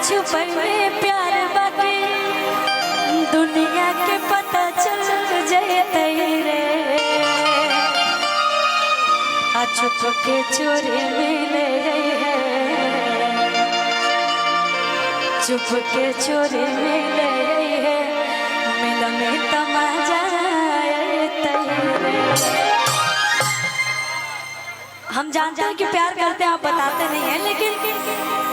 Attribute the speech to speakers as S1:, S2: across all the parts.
S1: छुपल में प्यार बाकी दुनिया के पता चल जयते रे। छुप के चोरी मिले है, छुप के चोरी मिले है, मिल में तमाजा हम जानते हैं कि प्यार करते हैं, आप बताते नहीं हैं, लेकिन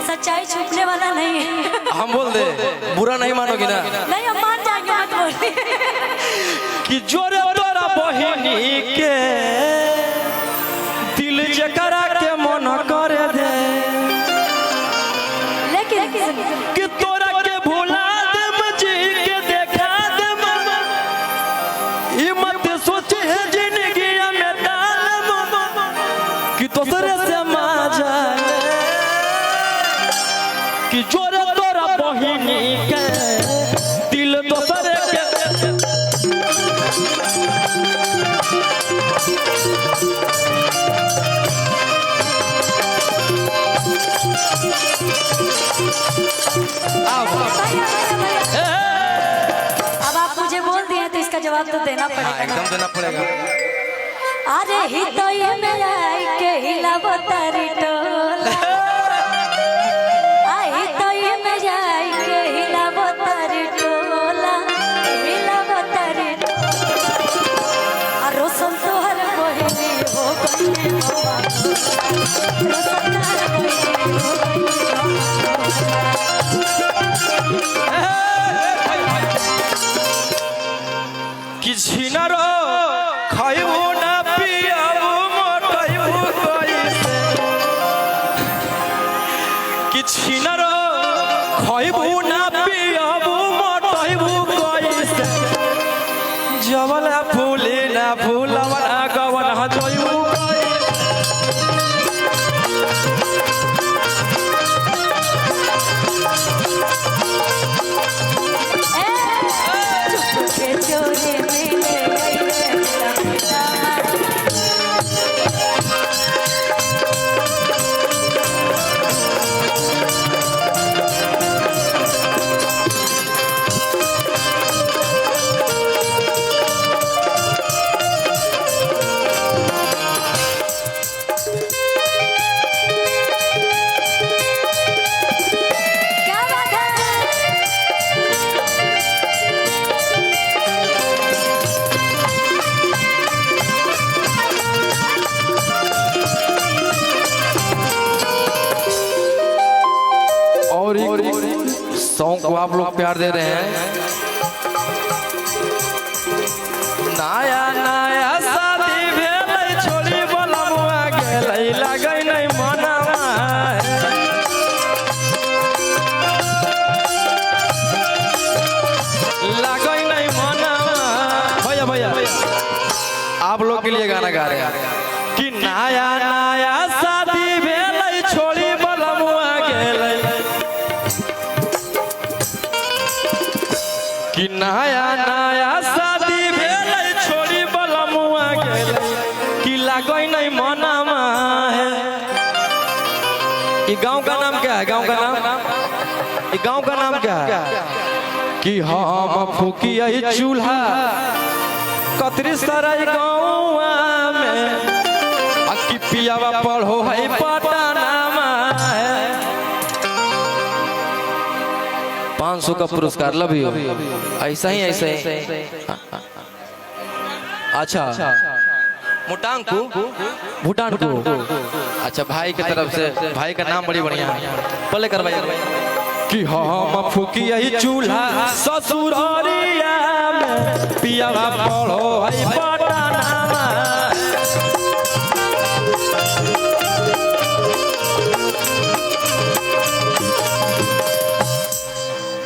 S1: सच्चाई छुपने वाला नहीं है।
S2: हम बोल दे, बुरा नहीं मानोगी ना?
S1: नहीं, हम मान जाएंगे, मत बोलिए
S2: कि जोरे तोरा बहिनी के दिल जकरा के मन कर दे,
S1: लेकिन
S2: कि तोरा के भुला दे जी के देखा दे, ई मत सोच है जिंदगी में डाल कि दूसरे से मजा, कि जोरे तोरा बहिनी के दिल दूसरे के
S1: अब आप मुझे बोल दिए तो इसका जवाब तो देना पड़ेगा।
S2: एकदम देना पड़ेगा।
S1: अरे ही तो ये में आई के हिलावो तारी टोला, आई तो ये में आई के हिलावो तारी टोला, हिलावो तारी टोला। रोशन तो हर बहिनी हो गई बाबा, रोशन तो हर बहिनी हो गई
S2: कि छिनरो खाइबो ना पियाबो मोटाइबो कैसे, कि छिनरो खाइबो ना पियाबो मोटाइबो कैसे, जवला फूले ना फूलवना गवन हजइबो सॉन्ग को आप लोग प्यार दे रहे हैं। नया नया शादी भेलै छोड़ी बलमुआ गेलै लागै नहीं मनवा, लागै नहीं मनवा। भैया आप लोग के लिए गाना गा रहे हैं कि नया नया शादी भेलै छोड़ी बलमुआ गेलै, कि नया नया शादी भेलै छोड़ी बलमुआ गेलै, कि लागै नहीं मनवा है। ये गांव का नाम क्या है? गांव का नाम, ये गांव का नाम क्या है? कि हम फूकिए चूल्हा कतरी सराय गाँव में, कि पियावा पढ़ो है पटना है। 500 का पुरस्कार लव यू। ऐसा ही अच्छा मुटांग को भूटान को, अच्छा भाई की तरफ से, भाई का नाम बड़ी बढ़िया है, पहले करवाइए। कि हम फूकिए चूल्हा ससुरारिया में, पियावा पढ़ो है पटना